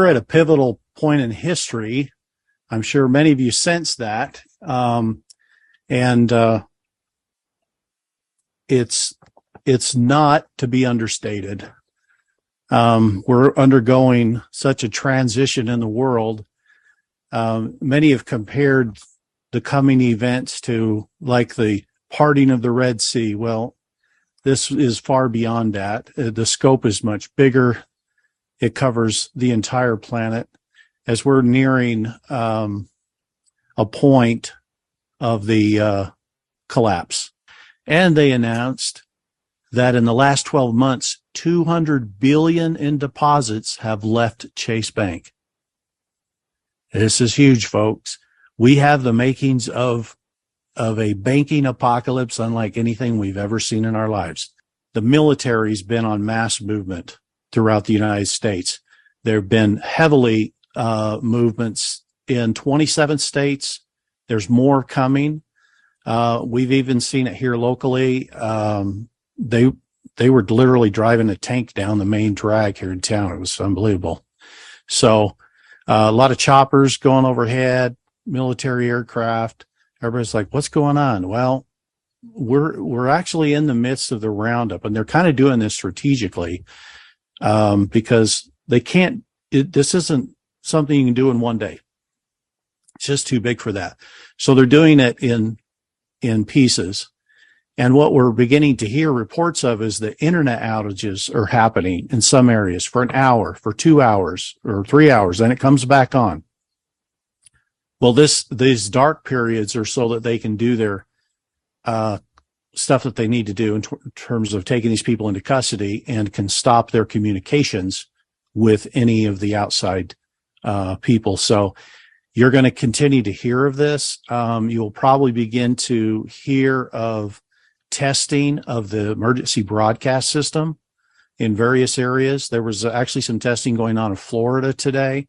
We're at a pivotal point in history. I'm sure many of you sense that. It's not to be understated. We're undergoing such a transition in the world. Many have compared the coming events to like the parting of the Red Sea. Well, this is far beyond that. The scope is much bigger. It covers the entire planet as we're nearing a point of the collapse. And they announced that in the last 12 months, $200 billion in deposits have left Chase Bank. This is huge, folks. We have the makings of a banking apocalypse unlike anything we've ever seen in our lives. The military's been on mass movement throughout the United States. There have been heavily movements in 27 states. There's more coming. We've even seen it here locally. They were literally driving a tank down the main drag here in town. It was unbelievable. So a lot of choppers going overhead, military aircraft. Everybody's like, what's going on? Well, we're actually in the midst of the roundup, and they're kind of doing this strategically because they can't. This isn't something you can do in one day. It's just too big for that. So they're doing it in pieces. And what we're beginning to hear reports of is that internet outages are happening in some areas for an hour, for 2 hours, or 3 hours, then it comes back on. Well, these dark periods are so that they can do their stuff that they need to do in terms of taking these people into custody and can stop their communications with any of the outside people. So you're going to continue to hear of this. You'll probably begin to hear of testing of the emergency broadcast system in various areas. There was actually some testing going on in Florida today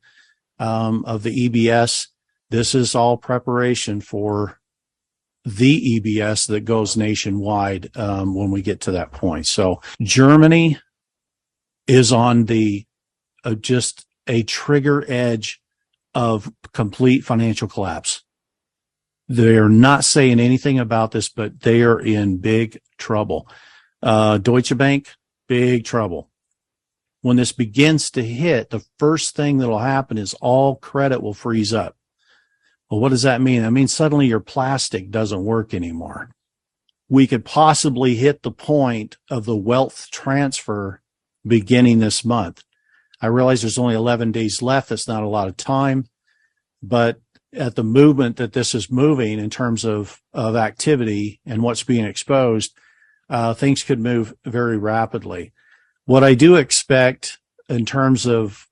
of the EBS. This is all preparation for the EBS that goes nationwide when we get to that point. So Germany is on the just a trigger edge of complete financial collapse. They're not saying anything about this, but they are in big trouble. Deutsche Bank, big trouble. When this begins to hit, the first thing that'll happen is all credit will freeze up. Well, what does that mean? That means suddenly your plastic doesn't work anymore. We could possibly hit the point of the wealth transfer beginning this month. I realize there's only 11 days left. That's not a lot of time, but at the movement that this is moving in terms of activity and what's being exposed, things could move very rapidly. What I do expect in terms of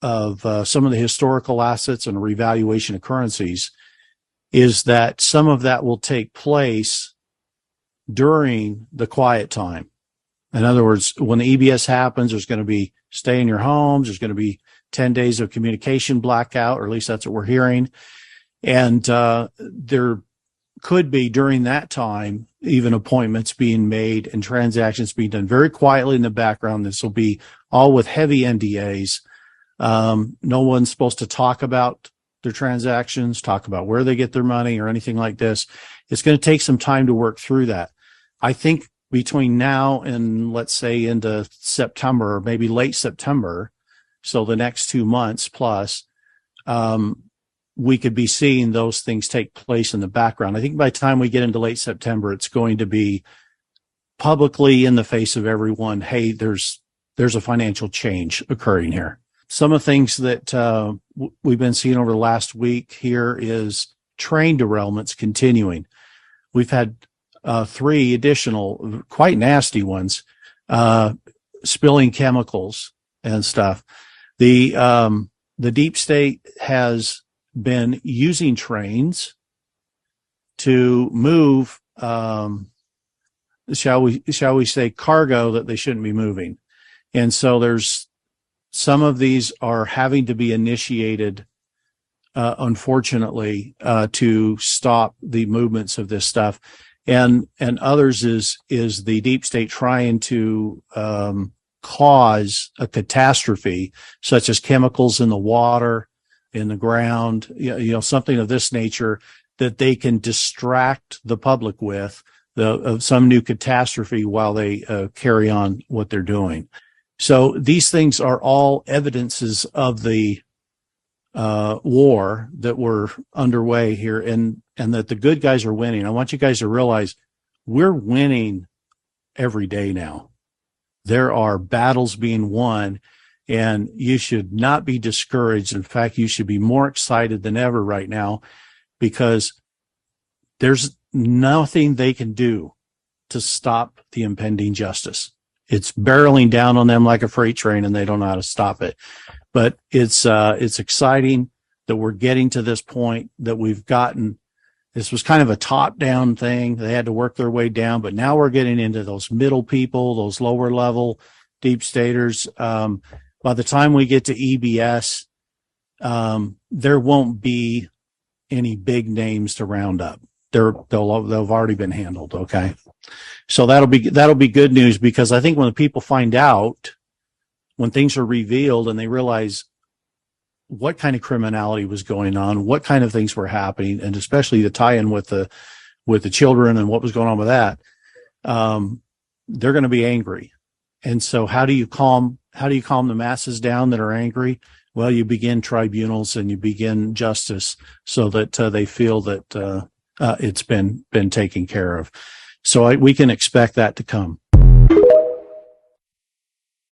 some of the historical assets and revaluation of currencies is that some of that will take place during the quiet time. In other words, when the EBS happens, there's going to be stay in your homes. There's going to be 10 days of communication blackout, or at least that's what we're hearing. And there could be during that time even appointments being made and transactions being done very quietly in the background. This will be all with heavy NDAs. No one's supposed to talk about their transactions, talk about where they get their money or anything like this. It's going to take some time to work through that. I think between now and let's say into September, or maybe late September, so the next 2 months plus, we could be seeing those things take place in the background. I think by the time we get into late September, it's going to be publicly in the face of everyone. Hey, there's a financial change occurring here. Some of the things that we've been seeing over the last week here is train derailments continuing. We've had 3 additional quite nasty ones, spilling chemicals and stuff. The deep state has been using trains to move, shall we say, cargo that they shouldn't be moving. And so there's some of these are having to be initiated, unfortunately, to stop the movements of this stuff. And others is the deep state trying to cause a catastrophe, such as chemicals in the water, in the ground, something of this nature that they can distract the public with of some new catastrophe while they carry on what they're doing. So these things are all evidences of the war that we're underway here, and that the good guys are winning. I want you guys to realize we're winning every day now. There are battles being won, and you should not be discouraged. In fact, you should be more excited than ever right now, because there's nothing they can do to stop the impending justice. It's barreling down on them like a freight train, and they don't know how to stop it. But it's exciting that we're getting to this point, that we've gotten. This was kind of a top-down thing. They had to work their way down, but now we're getting into those middle people, those lower-level deep staters. By the time we get to EBS, there won't be any big names to round up. They've already been handled. Okay, so that'll be good news, because I think when the people find out, when things are revealed and they realize what kind of criminality was going on, what kind of things were happening, and especially the tie-in with the children and what was going on with that, they're going to be angry. And so how do you calm the masses down that are angry? Well, you begin tribunals and you begin justice so that they feel that it's been taken care of. So we can expect that to come.